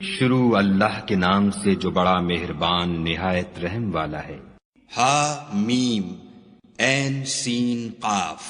شروع اللہ کے نام سے جو بڑا مہربان نہایت رحم والا ہے۔ ہا میم عین سین قاف۔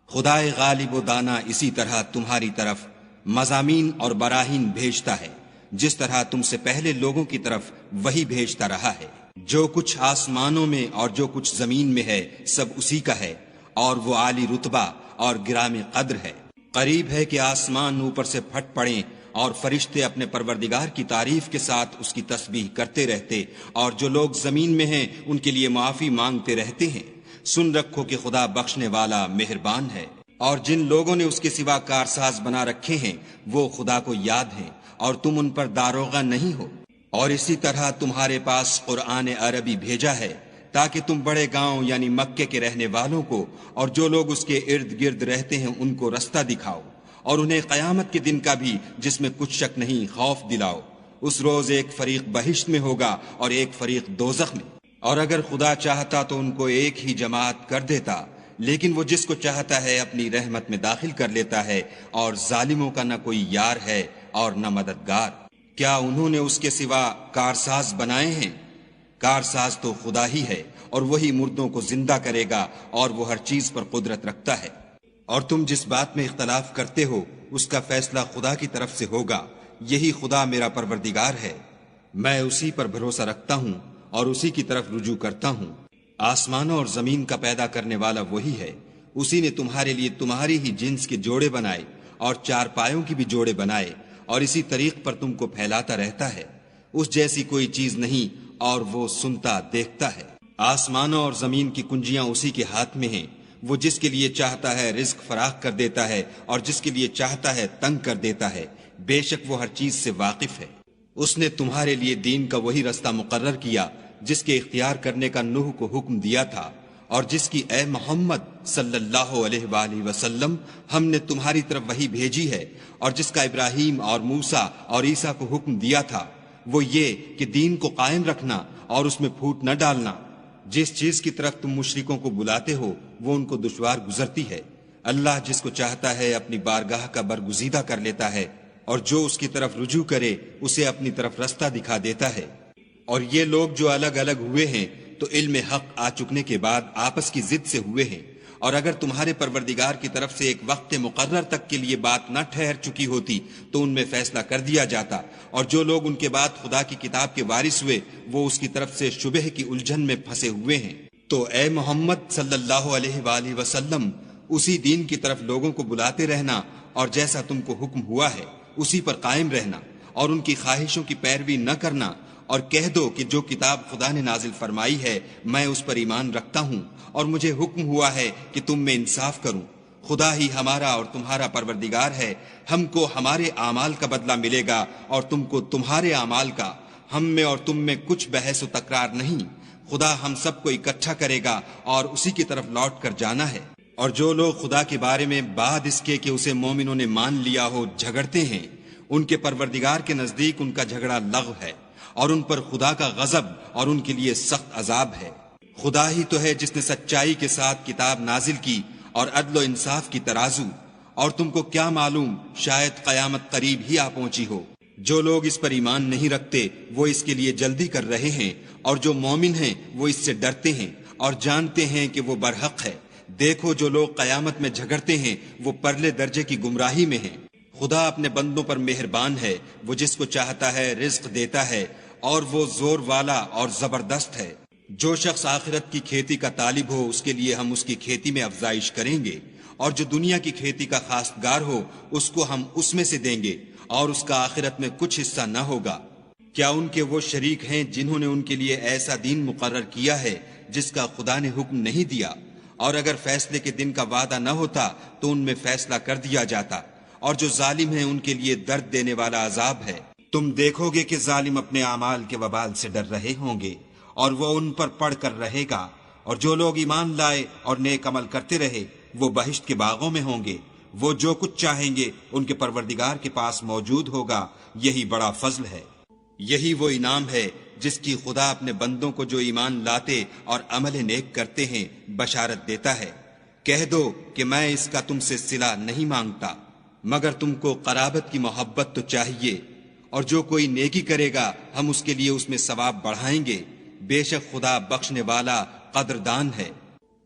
خدائے غالب و دانا اسی طرح تمہاری طرف مضامین اور براہین بھیجتا ہے جس طرح تم سے پہلے لوگوں کی طرف وہی بھیجتا رہا ہے۔ جو کچھ آسمانوں میں اور جو کچھ زمین میں ہے سب اسی کا ہے، اور وہ عالی رتبہ اور گرام قدر ہے۔ قریب ہے کہ آسمان اوپر سے پھٹ پڑیں اور فرشتے اپنے پروردگار کی تعریف کے ساتھ اس کی تسبیح کرتے رہتے، اور جو لوگ زمین میں ہیں ان کے لیے معافی مانگتے رہتے ہیں۔ سن رکھو کہ خدا بخشنے والا مہربان ہے۔ اور جن لوگوں نے اس کے سوا کارساز بنا رکھے ہیں وہ خدا کو یاد ہیں، اور تم ان پر داروغہ نہیں ہو۔ اور اسی طرح تمہارے پاس قرآن عربی بھیجا ہے تاکہ تم بڑے گاؤں یعنی مکے کے رہنے والوں کو اور جو لوگ اس کے ارد گرد رہتے ہیں ان کو رستہ دکھاؤ، اور انہیں قیامت کے دن کا بھی جس میں کچھ شک نہیں خوف دلاؤ۔ اس روز ایک فریق بہشت میں ہوگا اور ایک فریق دوزخ میں، اور اگر خدا چاہتا تو ان کو ایک ہی جماعت کر دیتا، لیکن وہ جس کو چاہتا ہے اپنی رحمت میں داخل کر لیتا ہے، اور ظالموں کا نہ کوئی یار ہے اور نہ مددگار۔ کیا انہوں نے اس کے سوا کارساز بنائے ہیں؟ کارساز تو خدا ہی ہے، اور وہی مردوں کو زندہ کرے گا، اور وہ ہر چیز پر قدرت رکھتا ہے۔ اور تم جس بات میں اختلاف کرتے ہو اس کا فیصلہ خدا کی طرف سے ہوگا۔ یہی خدا میرا پروردگار ہے، میں اسی پر بھروسہ رکھتا ہوں اور اسی کی طرف رجوع کرتا ہوں۔ آسمانوں اور زمین کا پیدا کرنے والا وہی ہے۔ اسی نے تمہارے لیے تمہاری ہی جنس کے جوڑے بنائے اور چار پایوں کی بھی جوڑے بنائے، اور اسی طریق پر تم کو پھیلاتا رہتا ہے۔ اس جیسی کوئی چیز نہیں، اور وہ سنتا دیکھتا ہے۔ آسمانوں اور زمین کی کنجیاں اسی کے ہاتھ میں ہیں۔ وہ جس کے لیے چاہتا ہے رزق فراخ کر دیتا ہے، اور جس کے لیے چاہتا ہے تنگ کر دیتا ہے۔ بے شک وہ ہر چیز سے واقف ہے۔ اس نے تمہارے لیے دین کا وہی رستہ مقرر کیا جس کے اختیار کرنے کا نوح کو حکم دیا تھا، اور جس کی اے محمد صلی اللہ علیہ وآلہ وسلم ہم نے تمہاری طرف وہی بھیجی ہے، اور جس کا ابراہیم اور موسیٰ اور عیسیٰ کو حکم دیا تھا، وہ یہ کہ دین کو قائم رکھنا اور اس میں پھوٹ نہ ڈالنا۔ جس چیز کی طرف تم مشرکوں کو بلاتے ہو وہ ان کو دشوار گزرتی ہے۔ اللہ جس کو چاہتا ہے اپنی بارگاہ کا برگزیدہ کر لیتا ہے، اور جو اس کی طرف رجوع کرے اسے اپنی طرف رستہ دکھا دیتا ہے۔ اور یہ لوگ جو الگ الگ ہوئے ہیں تو علم حق آ چکنے کے بعد آپس کی ضد سے ہوئے ہیں، اور اگر تمہارے پروردگار کی طرف سے ایک وقت مقرر تک کے لیے بات نہ ٹھہر چکی ہوتی تو ان میں فیصلہ کر دیا جاتا، اور جو لوگ ان کے بعد خدا کی کتاب کے وارث ہوئے وہ اس کی طرف سے شبہ کی الجھن میں پھنسے ہوئے ہیں۔ تو اے محمد صلی اللہ علیہ وآلہ وسلم اسی دین کی طرف لوگوں کو بلاتے رہنا، اور جیسا تم کو حکم ہوا ہے اسی پر قائم رہنا، اور ان کی خواہشوں کی پیروی نہ کرنا، اور کہہ دو کہ جو کتاب خدا نے نازل فرمائی ہے میں اس پر ایمان رکھتا ہوں، اور مجھے حکم ہوا ہے کہ تم میں انصاف کروں۔ خدا ہی ہمارا اور تمہارا پروردگار ہے، ہم کو ہمارے اعمال کا بدلہ ملے گا اور تم کو تمہارے اعمال کا۔ ہم میں اور تم میں کچھ بحث و تکرار نہیں، خدا ہم سب کو اکٹھا کرے گا اور اسی کی طرف لوٹ کر جانا ہے۔ اور جو لوگ خدا کے بارے میں بعد اس کے کہ اسے مومنوں نے مان لیا ہو جھگڑتے ہیں، ان کے پروردگار کے نزدیک ان کا جھگڑا لغو ہے، اور ان پر خدا کا غضب اور ان کے لیے سخت عذاب ہے۔ خدا ہی تو ہے جس نے سچائی کے ساتھ کتاب نازل کی اور عدل و انصاف کی ترازو، اور تم کو کیا معلوم شاید قیامت قریب ہی آ پہنچی ہو۔ جو لوگ اس پر ایمان نہیں رکھتے وہ اس کے لیے جلدی کر رہے ہیں، اور جو مومن ہیں وہ اس سے ڈرتے ہیں اور جانتے ہیں کہ وہ برحق ہے۔ دیکھو جو لوگ قیامت میں جھگڑتے ہیں وہ پرلے درجے کی گمراہی میں ہیں۔ خدا اپنے بندوں پر مہربان ہے، وہ جس کو چاہتا ہے رزق دیتا ہے، اور وہ زور والا اور زبردست ہے۔ جو شخص آخرت کی کھیتی کا طالب ہو اس کے لیے ہم اس کی کھیتی میں افزائش کریں گے، اور جو دنیا کی کھیتی کا خواستگار ہو اس کو ہم اس میں سے دیں گے، اور اس کا آخرت میں کچھ حصہ نہ ہوگا۔ کیا ان کے وہ شریک ہیں جنہوں نے ان کے لیے ایسا دین مقرر کیا ہے جس کا خدا نے حکم نہیں دیا؟ اور اگر فیصلے کے دن کا وعدہ نہ ہوتا تو ان میں فیصلہ کر دیا جاتا، اور جو ظالم ہیں ان کے لیے درد دینے والا عذاب ہے۔ تم دیکھو گے کہ ظالم اپنے اعمال کے وبال سے ڈر رہے ہوں گے، اور وہ ان پر پڑھ کر رہے گا، اور جو لوگ ایمان لائے اور نیک عمل کرتے رہے وہ بہشت کے باغوں میں ہوں گے۔ وہ جو کچھ چاہیں گے ان کے پروردگار کے پاس موجود ہوگا، یہی بڑا فضل ہے۔ یہی وہ انعام ہے جس کی خدا اپنے بندوں کو جو ایمان لاتے اور عمل نیک کرتے ہیں بشارت دیتا ہے۔ کہہ دو کہ میں اس کا تم سے صلہ نہیں مانگتا، مگر تم کو قرابت کی محبت تو چاہیے، اور جو کوئی نیکی کرے گا ہم اس کے لیے اس میں ثواب بڑھائیں گے، بے شک خدا بخشنے والا قدردان ہے۔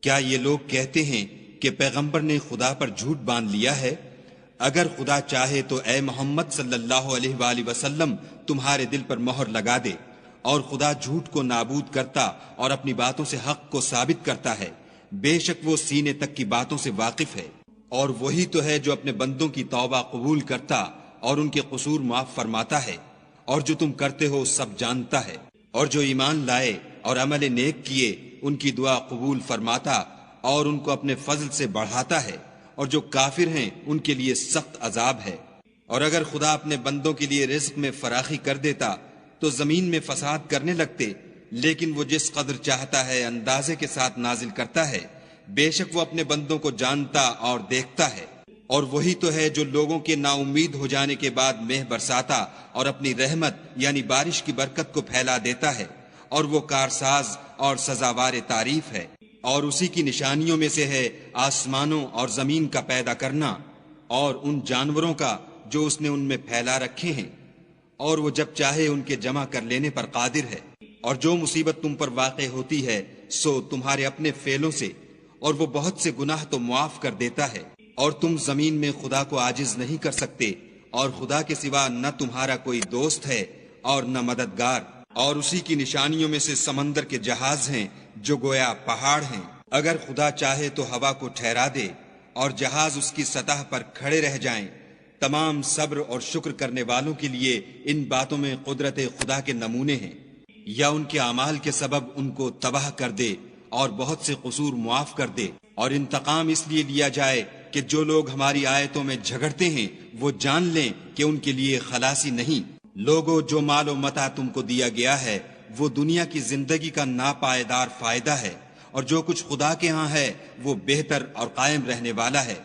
کیا یہ لوگ کہتے ہیں کہ پیغمبر نے خدا پر جھوٹ باندھ لیا ہے؟ اگر خدا چاہے تو اے محمد صلی اللہ علیہ وآلہ وسلم تمہارے دل پر مہر لگا دے، اور خدا جھوٹ کو نابود کرتا اور اپنی باتوں سے حق کو ثابت کرتا ہے، بے شک وہ سینے تک کی باتوں سے واقف ہے۔ اور وہی تو ہے جو اپنے بندوں کی توبہ قبول کرتا اور ان کے قصور معاف فرماتا ہے، اور جو تم کرتے ہو سب جانتا ہے۔ اور جو ایمان لائے اور عمل نیک کیے ان کی دعا قبول فرماتا اور ان کو اپنے فضل سے بڑھاتا ہے، اور جو کافر ہیں ان کے لیے سخت عذاب ہے۔ اور اگر خدا اپنے بندوں کے لیے رزق میں فراخی کر دیتا تو زمین میں فساد کرنے لگتے، لیکن وہ جس قدر چاہتا ہے اندازے کے ساتھ نازل کرتا ہے، بے شک وہ اپنے بندوں کو جانتا اور دیکھتا ہے۔ اور وہی تو ہے جو لوگوں کے نا امید ہو جانے کے بعد مہ برساتا اور اپنی رحمت یعنی بارش کی برکت کو پھیلا دیتا ہے، اور وہ کارساز اور سزاوار تعریف ہے۔ اور اسی کی نشانیوں میں سے ہے آسمانوں اور زمین کا پیدا کرنا، اور ان جانوروں کا جو اس نے ان میں پھیلا رکھے ہیں، اور وہ جب چاہے ان کے جمع کر لینے پر قادر ہے۔ اور جو مصیبت تم پر واقع ہوتی ہے سو تمہارے اپنے فعلوں سے، اور وہ بہت سے گناہ تو معاف کر دیتا ہے۔ اور تم زمین میں خدا کو عاجز نہیں کر سکتے، اور خدا کے سوا نہ تمہارا کوئی دوست ہے اور نہ مددگار۔ اور اسی کی نشانیوں میں سے سمندر کے جہاز ہیں جو گویا پہاڑ ہیں۔ اگر خدا چاہے تو ہوا کو ٹھہرا دے اور جہاز اس کی سطح پر کھڑے رہ جائیں۔ تمام صبر اور شکر کرنے والوں کے لیے ان باتوں میں قدرت خدا کے نمونے ہیں۔ یا ان کے اعمال کے سبب ان کو تباہ کر دے اور بہت سے قصور معاف کر دے۔ اور انتقام اس لیے لیا جائے کہ جو لوگ ہماری آیتوں میں جھگڑتے ہیں وہ جان لیں کہ ان کے لیے خلاصی نہیں۔ لوگوں، جو مال و متاع تم کو دیا گیا ہے وہ دنیا کی زندگی کا ناپائیدار فائدہ ہے، اور جو کچھ خدا کے ہاں ہے وہ بہتر اور قائم رہنے والا ہے،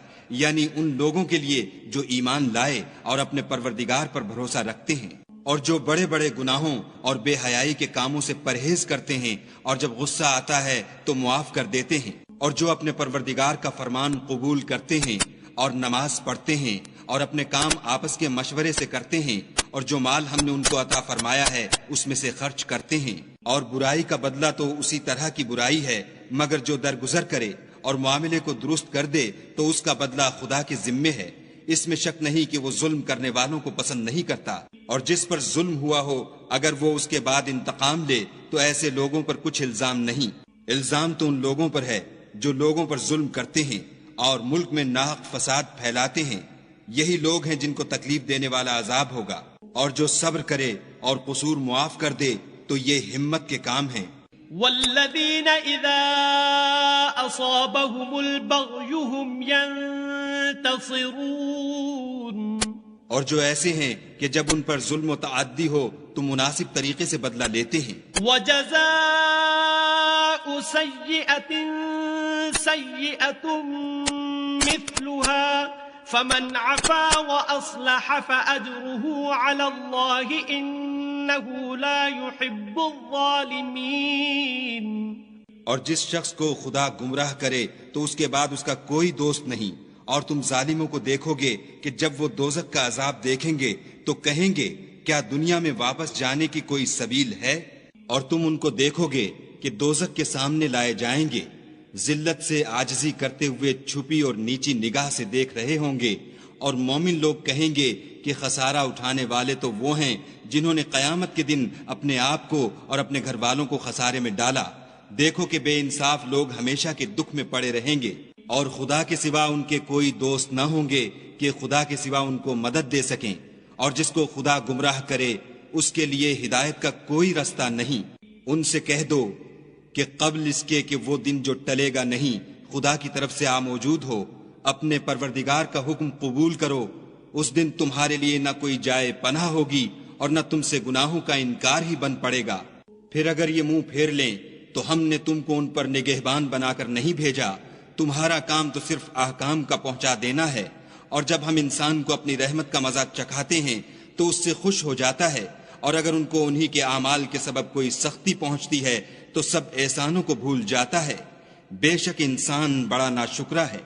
یعنی ان لوگوں کے لیے جو ایمان لائے اور اپنے پروردگار پر بھروسہ رکھتے ہیں، اور جو بڑے بڑے گناہوں اور بے حیائی کے کاموں سے پرہیز کرتے ہیں، اور جب غصہ آتا ہے تو معاف کر دیتے ہیں، اور جو اپنے پروردگار کا فرمان قبول کرتے ہیں اور نماز پڑھتے ہیں اور اپنے کام آپس کے مشورے سے کرتے ہیں، اور جو مال ہم نے ان کو عطا فرمایا ہے اس میں سے خرچ کرتے ہیں۔ اور برائی کا بدلہ تو اسی طرح کی برائی ہے، مگر جو درگزر کرے اور معاملے کو درست کر دے تو اس کا بدلہ خدا کے ذمے ہے۔ اس میں شک نہیں کہ وہ ظلم کرنے والوں کو پسند نہیں کرتا۔ اور جس پر ظلم ہوا ہو اگر وہ اس کے بعد انتقام لے تو ایسے لوگوں پر کچھ الزام نہیں۔ الزام تو ان لوگوں پر ہے جو لوگوں پر ظلم کرتے ہیں اور ملک میں ناحق فساد پھیلاتے ہیں، یہی لوگ ہیں جن کو تکلیف دینے والا عذاب ہوگا۔ اور جو صبر کرے اور قصور معاف کر دے تو یہ ہمت کے کام ہیں۔ والذین اذا اصابهم البغی هم ينتصرون، اور جو ایسے ہیں کہ جب ان پر ظلم و تعدی ہو تو مناسب طریقے سے بدلہ لیتے ہیں۔ وجزاء سیئۃ سیئۃ مثلها فمن عفا واصلح فاجره على الله انه لا يحب الظالمین۔ اور جس شخص کو خدا گمراہ کرے تو اس کے بعد اس کا کوئی دوست نہیں، اور تم ظالموں کو دیکھو گے کہ جب وہ دوزخ کا عذاب دیکھیں گے تو کہیں گے کیا دنیا میں واپس جانے کی کوئی سبیل ہے؟ اور تم ان کو دیکھو گے کہ دوزخ کے سامنے لائے جائیں گے، ذلت سے عاجزی کرتے ہوئے چھپی اور نیچی نگاہ سے دیکھ رہے ہوں گے، اور مومن لوگ کہیں گے کہ خسارہ اٹھانے والے تو وہ ہیں جنہوں نے قیامت کے دن اپنے آپ کو اور اپنے گھر والوں کو خسارے میں ڈالا۔ دیکھو کہ بے انصاف لوگ ہمیشہ کے دکھ میں پڑے رہیں گے، اور خدا کے سوا ان کے کوئی دوست نہ ہوں گے کہ خدا کے سوا ان کو مدد دے سکیں۔ اور جس کو خدا گمراہ کرے اس کے لیے ہدایت کا کوئی رستہ نہیں۔ ان سے کہہ دو کہ قبل اس کے کہ وہ دن جو ٹلے گا نہیں خدا کی طرف سے موجود ہو، اپنے پروردگار کا حکم قبول کرو۔ اس دن تمہارے لیے نہ کوئی جائے پناہ ہوگی اور نہ تم سے گناہوں کا انکار ہی بن پڑے گا۔ پھر اگر یہ منہ پھیر لیں تو ہم نے تم کو ان پر نگہبان بنا کر نہیں بھیجا، تمہارا کام تو صرف احکام کا پہنچا دینا ہے۔ اور جب ہم انسان کو اپنی رحمت کا مزہ چکھاتے ہیں تو اس سے خوش ہو جاتا ہے، اور اگر ان کو انہی کے اعمال کے سبب کوئی سختی پہنچتی ہے تو سب احسانوں کو بھول جاتا ہے۔ بے شک انسان بڑا ناشکرا ہے۔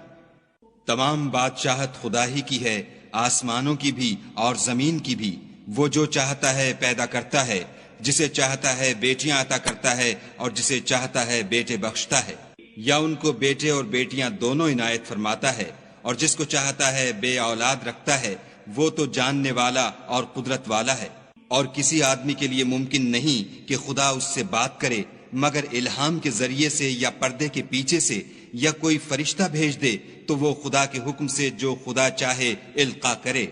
تمام بادشاہت خدا ہی کی ہے، آسمانوں کی بھی اور زمین کی بھی۔ وہ جو چاہتا ہے پیدا کرتا ہے، جسے چاہتا ہے بیٹیاں عطا کرتا ہے اور جسے چاہتا ہے بیٹے بخشتا ہے، یا ان کو بیٹے اور بیٹیاں دونوں عنایت فرماتا ہے، اور جس کو چاہتا ہے بے اولاد رکھتا ہے، وہ تو جاننے والا اور قدرت والا ہے۔ اور کسی آدمی کے لیے ممکن نہیں کہ خدا اس سے بات کرے مگر الہام کے ذریعے سے یا پردے کے پیچھے سے، یا کوئی فرشتہ بھیج دے تو وہ خدا کے حکم سے جو خدا چاہے القا کرے،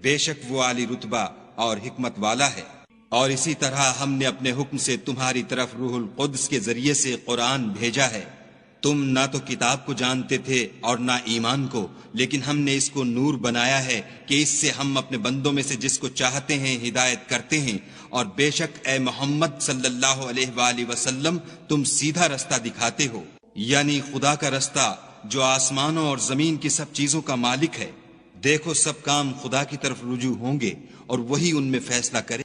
بے شک وہ عالی رتبہ اور حکمت والا ہے۔ اور اسی طرح ہم نے اپنے حکم سے تمہاری طرف روح القدس کے ذریعے سے قرآن بھیجا ہے۔ تم نہ تو کتاب کو جانتے تھے اور نہ ایمان کو، لیکن ہم نے اس کو نور بنایا ہے کہ اس سے ہم اپنے بندوں میں سے جس کو چاہتے ہیں ہدایت کرتے ہیں، اور بے شک اے محمد صلی اللہ علیہ وآلہ وسلم تم سیدھا رستہ دکھاتے ہو، یعنی خدا کا رستہ جو آسمانوں اور زمین کی سب چیزوں کا مالک ہے۔ دیکھو سب کام خدا کی طرف رجوع ہوں گے اور وہی ان میں فیصلہ کرے۔